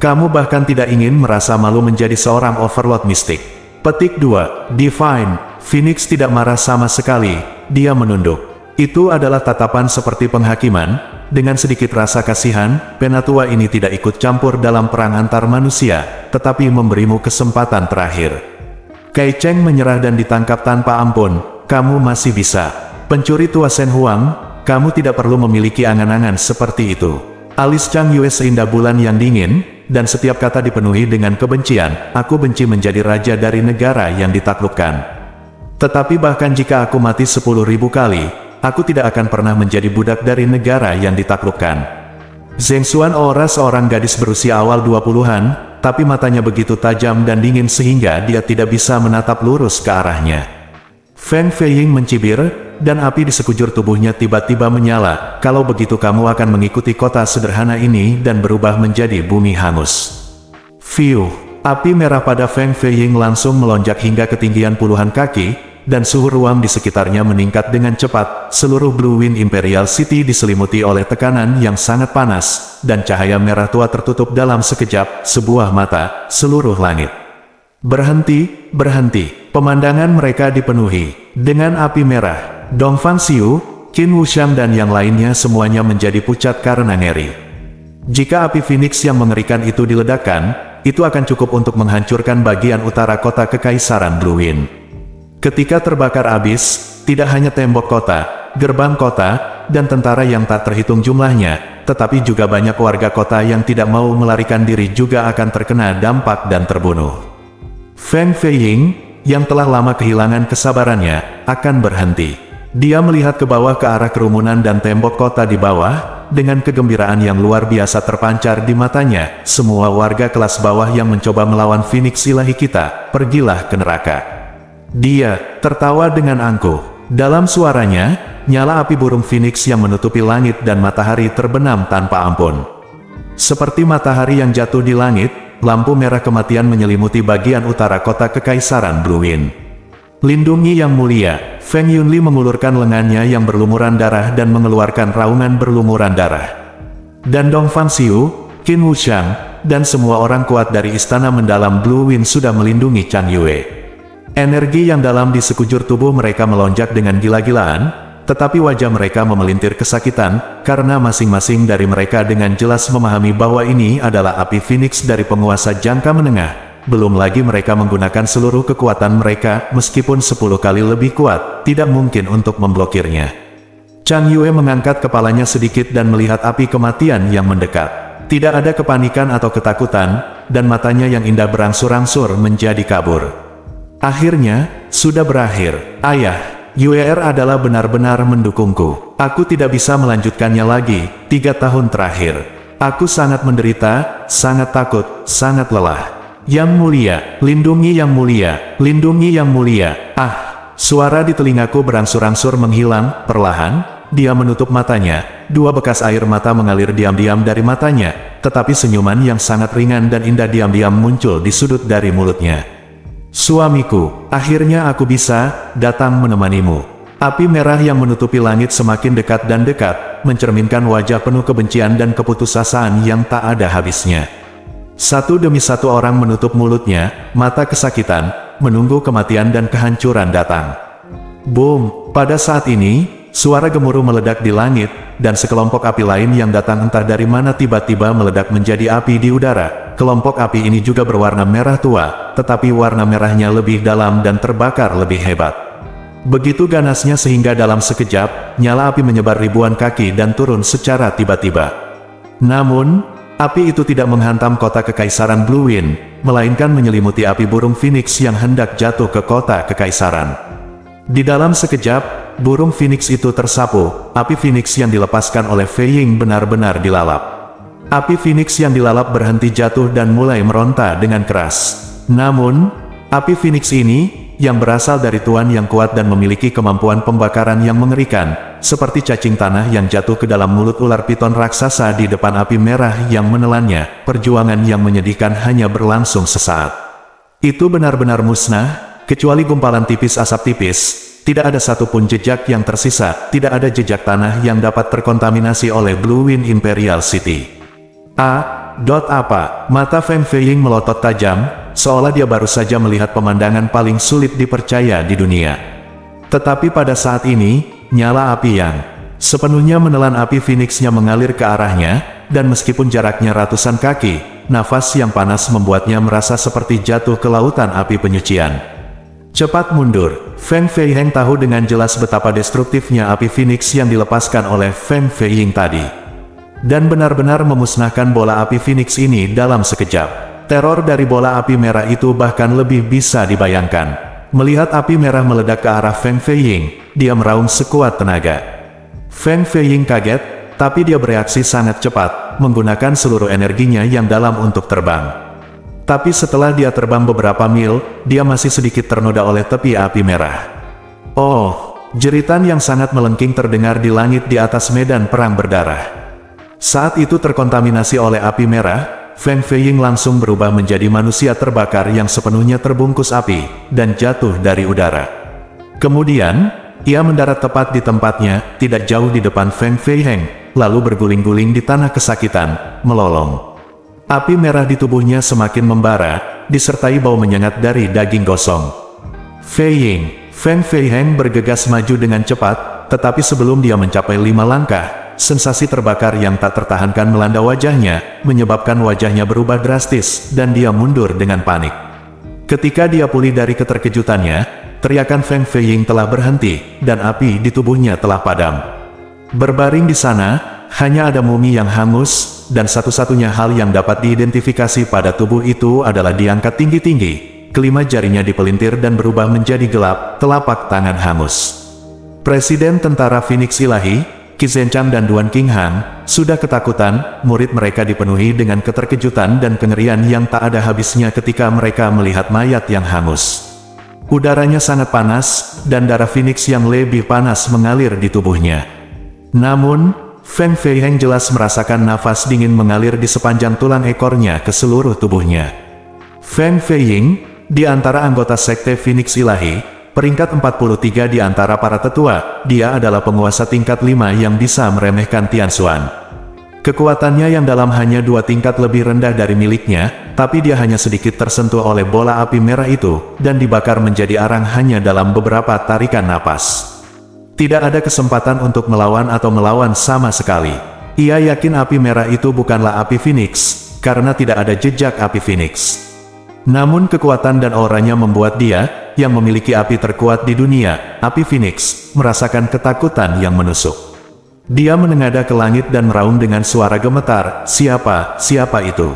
Speaker 1: Kamu bahkan tidak ingin merasa malu menjadi seorang overlord mistik." Petik 2. Divine Phoenix tidak marah sama sekali, dia menunduk. Itu adalah tatapan seperti penghakiman. Dengan sedikit rasa kasihan, penatua ini tidak ikut campur dalam perang antar manusia, tetapi memberimu kesempatan terakhir. Kai Cheng menyerah dan ditangkap tanpa ampun. Kamu masih bisa. Pencuri tua Shen Huang, kamu tidak perlu memiliki angan-angan seperti itu. Alis Chang Yue seindah bulan yang dingin, dan setiap kata dipenuhi dengan kebencian. Aku benci menjadi raja dari negara yang ditaklukkan. Tetapi bahkan jika aku mati 10.000 kali, aku tidak akan pernah menjadi budak dari negara yang ditaklukkan. Zheng Xuan ora seorang gadis berusia awal 20-an, tapi matanya begitu tajam dan dingin sehingga dia tidak bisa menatap lurus ke arahnya. Feng Feiying mencibir, dan api di sekujur tubuhnya tiba-tiba menyala. Kalau begitu kamu akan mengikuti kota sederhana ini dan berubah menjadi bumi hangus. Fiu, api merah pada Feng Feiying langsung melonjak hingga ketinggian puluhan kaki, dan suhu ruang di sekitarnya meningkat dengan cepat. Seluruh Blue Wind Imperial City diselimuti oleh tekanan yang sangat panas, dan cahaya merah tua tertutup dalam sekejap, sebuah mata, seluruh langit. Berhenti, berhenti. Pemandangan mereka dipenuhi dengan api merah. Dongfang Xiu, Qin Wuxiang dan yang lainnya semuanya menjadi pucat karena ngeri. Jika api Phoenix yang mengerikan itu diledakkan, itu akan cukup untuk menghancurkan bagian utara kota Kekaisaran Blue Wind. Ketika terbakar habis, tidak hanya tembok kota, gerbang kota, dan tentara yang tak terhitung jumlahnya, tetapi juga banyak warga kota yang tidak mau melarikan diri juga akan terkena dampak dan terbunuh. Feng Feiying, yang telah lama kehilangan kesabarannya, akan berhenti. Dia melihat ke bawah ke arah kerumunan dan tembok kota di bawah, dengan kegembiraan yang luar biasa terpancar di matanya. Semua warga kelas bawah yang mencoba melawan Phoenix ilahi kita, pergilah ke neraka. Dia tertawa dengan angkuh. Dalam suaranya, nyala api burung Phoenix yang menutupi langit dan matahari terbenam tanpa ampun. Seperti matahari yang jatuh di langit, lampu merah kematian menyelimuti bagian utara kota Kekaisaran Blue Wind. Lindungi yang mulia, Feng Yunli mengulurkan lengannya yang berlumuran darah dan mengeluarkan raungan berlumuran darah. Dan Dongfang Xiu, Qin Wuxiang, dan semua orang kuat dari istana mendalam Blue Wind sudah melindungi Chang Yue. Energi yang dalam di sekujur tubuh mereka melonjak dengan gila-gilaan, tetapi wajah mereka memelintir kesakitan, karena masing-masing dari mereka dengan jelas memahami bahwa ini adalah api Phoenix dari penguasa jangka menengah. Belum lagi mereka menggunakan seluruh kekuatan mereka, meskipun 10 kali lebih kuat, tidak mungkin untuk memblokirnya. Chang Yue mengangkat kepalanya sedikit dan melihat api kematian yang mendekat. Tidak ada kepanikan atau ketakutan, dan matanya yang indah berangsur-angsur menjadi kabur. Akhirnya, sudah berakhir. Ayah, Yuer adalah benar-benar mendukungku. Aku tidak bisa melanjutkannya lagi. 3 tahun terakhir, aku sangat menderita, sangat takut, sangat lelah. Yang mulia, lindungi yang mulia, lindungi yang mulia. Ah, suara di telingaku berangsur-angsur menghilang. Perlahan, dia menutup matanya. 2 bekas air mata mengalir diam-diam dari matanya, tetapi senyuman yang sangat ringan dan indah diam-diam muncul di sudut dari mulutnya. Suamiku, akhirnya aku bisa datang menemanimu. Api merah yang menutupi langit semakin dekat dan dekat, mencerminkan wajah penuh kebencian dan keputusasaan yang tak ada habisnya. Satu demi satu orang menutup mulutnya, mata kesakitan, menunggu kematian dan kehancuran datang. Boom! Pada saat ini, suara gemuruh meledak di langit, dan sekelompok api lain yang datang entah dari mana tiba-tiba meledak menjadi api di udara. Kelompok api ini juga berwarna merah tua, tetapi warna merahnya lebih dalam dan terbakar lebih hebat. Begitu ganasnya sehingga dalam sekejap, nyala api menyebar ribuan kaki dan turun secara tiba-tiba. Namun, api itu tidak menghantam kota Kekaisaran Blue Wind, melainkan menyelimuti api burung Phoenix yang hendak jatuh ke kota Kekaisaran. Di dalam sekejap, burung Phoenix itu tersapu. Api Phoenix yang dilepaskan oleh Feiying benar-benar dilalap. Api Phoenix yang dilalap berhenti jatuh dan mulai meronta dengan keras. Namun, api Phoenix ini, yang berasal dari Tuan yang kuat dan memiliki kemampuan pembakaran yang mengerikan, seperti cacing tanah yang jatuh ke dalam mulut ular piton raksasa di depan api merah yang menelannya. Perjuangan yang menyedihkan hanya berlangsung sesaat. Itu benar-benar musnah, kecuali gumpalan tipis asap tipis. Tidak ada satupun jejak yang tersisa, tidak ada jejak tanah yang dapat terkontaminasi oleh Blue Wind Imperial City. Apa? Mata Feng Feiying melotot tajam, seolah dia baru saja melihat pemandangan paling sulit dipercaya di dunia. Tetapi pada saat ini, nyala api yang sepenuhnya menelan api Phoenix-nya mengalir ke arahnya, dan meskipun jaraknya ratusan kaki, nafas yang panas membuatnya merasa seperti jatuh ke lautan api penyucian. Cepat mundur. Feng Feiheng tahu dengan jelas betapa destruktifnya api Phoenix yang dilepaskan oleh Feng Feiying tadi. Dan benar-benar memusnahkan bola api Phoenix ini dalam sekejap. Teror dari bola api merah itu bahkan lebih bisa dibayangkan. Melihat api merah meledak ke arah Feng Feiying, dia meraung sekuat tenaga. Feng Feiying kaget, tapi dia bereaksi sangat cepat, menggunakan seluruh energinya yang dalam untuk terbang. Tapi setelah dia terbang beberapa mil, dia masih sedikit ternoda oleh tepi api merah. Oh, jeritan yang sangat melengking terdengar di langit di atas medan perang berdarah. Saat itu terkontaminasi oleh api merah, Feng Feiying langsung berubah menjadi manusia terbakar yang sepenuhnya terbungkus api, dan jatuh dari udara. Kemudian, ia mendarat tepat di tempatnya, tidak jauh di depan Feng Feiheng, lalu berguling-guling di tanah kesakitan, melolong. Api merah di tubuhnya semakin membara, disertai bau menyengat dari daging gosong. Feng Feiheng bergegas maju dengan cepat, tetapi sebelum dia mencapai 5 langkah, sensasi terbakar yang tak tertahankan melanda wajahnya, menyebabkan wajahnya berubah drastis, dan dia mundur dengan panik. Ketika dia pulih dari keterkejutannya, teriakan Feng Feiying telah berhenti, dan api di tubuhnya telah padam. Berbaring di sana, hanya ada mumi yang hangus, dan satu-satunya hal yang dapat diidentifikasi pada tubuh itu adalah diangkat tinggi-tinggi, kelima jarinya dipelintir dan berubah menjadi gelap, telapak tangan hangus. Presiden Tentara Phoenix Ilahi, Qi Zhenchang dan Duan Qinghang, sudah ketakutan, murid mereka dipenuhi dengan keterkejutan dan kengerian yang tak ada habisnya ketika mereka melihat mayat yang hangus. Udaranya sangat panas, dan darah Phoenix yang lebih panas mengalir di tubuhnya. Namun, Feng Feiheng jelas merasakan nafas dingin mengalir di sepanjang tulang ekornya ke seluruh tubuhnya. Feng Feiying, di antara anggota Sekte Phoenix Ilahi, peringkat 43 di antara para tetua, dia adalah penguasa tingkat 5 yang bisa meremehkan Tianxuan. Kekuatannya yang dalam hanya 2 tingkat lebih rendah dari miliknya, tapi dia hanya sedikit tersentuh oleh bola api merah itu, dan dibakar menjadi arang hanya dalam beberapa tarikan napas. Tidak ada kesempatan untuk melawan atau melawan sama sekali. Ia yakin api merah itu bukanlah api Phoenix, karena tidak ada jejak api Phoenix. Namun kekuatan dan auranya membuat dia, yang memiliki api terkuat di dunia, api Phoenix, merasakan ketakutan yang menusuk. Dia menengadah ke langit dan meraung dengan suara gemetar, siapa itu?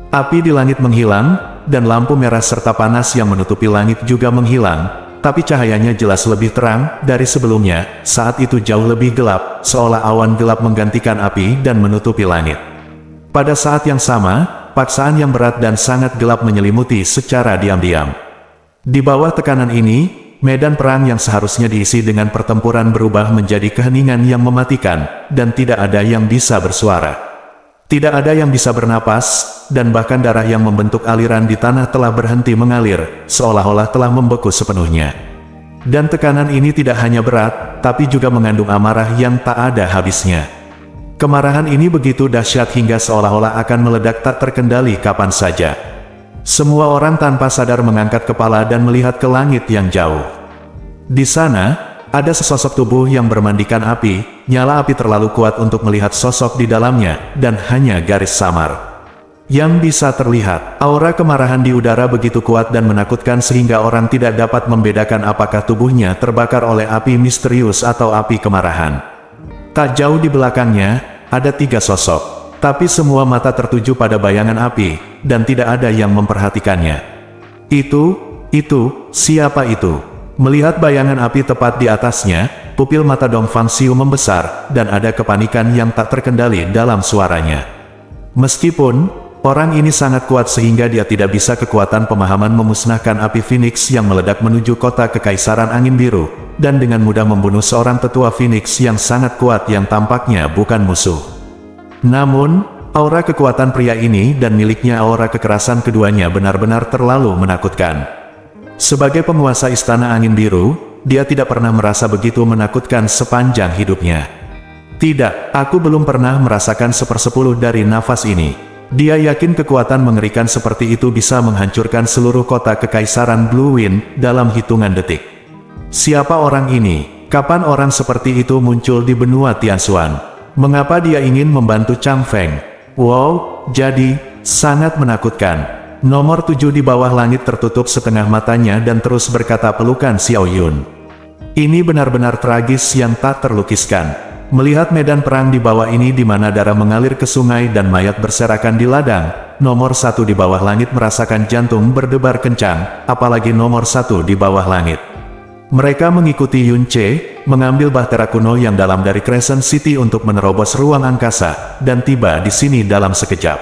Speaker 1: Api di langit menghilang, dan lampu merah serta panas yang menutupi langit juga menghilang, tapi cahayanya jelas lebih terang dari sebelumnya. Saat itu jauh lebih gelap, seolah awan gelap menggantikan api dan menutupi langit. Pada saat yang sama, paksaan yang berat dan sangat gelap menyelimuti secara diam-diam. Di bawah tekanan ini, medan perang yang seharusnya diisi dengan pertempuran berubah menjadi keheningan yang mematikan, dan tidak ada yang bisa bersuara. Tidak ada yang bisa bernapas, dan bahkan darah yang membentuk aliran di tanah telah berhenti mengalir, seolah-olah telah membeku sepenuhnya. Dan tekanan ini tidak hanya berat, tapi juga mengandung amarah yang tak ada habisnya. Kemarahan ini begitu dahsyat hingga seolah-olah akan meledak tak terkendali kapan saja. Semua orang tanpa sadar mengangkat kepala dan melihat ke langit yang jauh. Di sana, ada sesosok tubuh yang bermandikan api, nyala api terlalu kuat untuk melihat sosok di dalamnya, dan hanya garis samar yang bisa terlihat. Aura kemarahan di udara begitu kuat dan menakutkan sehingga orang tidak dapat membedakan apakah tubuhnya terbakar oleh api misterius atau api kemarahan. Tak jauh di belakangnya, ada 3 sosok. Tapi semua mata tertuju pada bayangan api, dan tidak ada yang memperhatikannya. Itu, siapa itu? Melihat bayangan api tepat di atasnya, pupil mata Dong Fangxiu membesar, dan ada kepanikan yang tak terkendali dalam suaranya. Meskipun, orang ini sangat kuat sehingga dia tidak bisa kekuatan pemahaman memusnahkan api Phoenix yang meledak menuju kota Kekaisaran Angin Biru, dan dengan mudah membunuh seorang tetua Phoenix yang sangat kuat yang tampaknya bukan musuh. Namun, aura kekuatan pria ini dan miliknya aura kekerasan keduanya benar-benar terlalu menakutkan. Sebagai penguasa Istana Angin Biru, dia tidak pernah merasa begitu menakutkan sepanjang hidupnya. Tidak, aku belum pernah merasakan 1/10 dari nafas ini. Dia yakin kekuatan mengerikan seperti itu bisa menghancurkan seluruh kota Kekaisaran Blue Wind dalam hitungan detik. Siapa orang ini? Kapan orang seperti itu muncul di benua Tianxuan? Mengapa dia ingin membantu Chang Feng? Wow, jadi, sangat menakutkan. Nomor 7 di bawah langit tertutup setengah matanya dan terus berkata pelukan Xiao Yun. Ini benar-benar tragis yang tak terlukiskan. Melihat medan perang di bawah ini di mana darah mengalir ke sungai dan mayat berserakan di ladang, nomor 1 di bawah langit merasakan jantung berdebar kencang, apalagi nomor 1 di bawah langit. Mereka mengikuti Yun Che, mengambil bahtera kuno yang dalam dari Crescent City untuk menerobos ruang angkasa, dan tiba di sini dalam sekejap.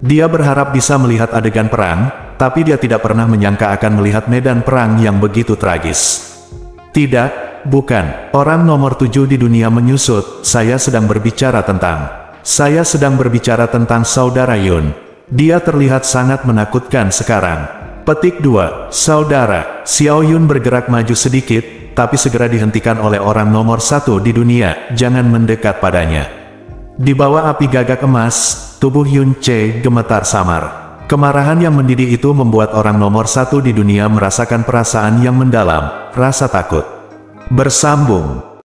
Speaker 1: Dia berharap bisa melihat adegan perang, tapi dia tidak pernah menyangka akan melihat medan perang yang begitu tragis. Tidak, bukan, orang nomor 7 di dunia menyusut, saya sedang berbicara tentang saudara Yun. Dia terlihat sangat menakutkan sekarang. Petik 2, saudara, Xiao Yun bergerak maju sedikit, tapi segera dihentikan oleh orang nomor 1 di dunia, jangan mendekat padanya. Di bawah api gagak emas, tubuh Yun Che gemetar samar. Kemarahan yang mendidih itu membuat orang nomor 1 di dunia merasakan perasaan yang mendalam, rasa takut. Bersambung.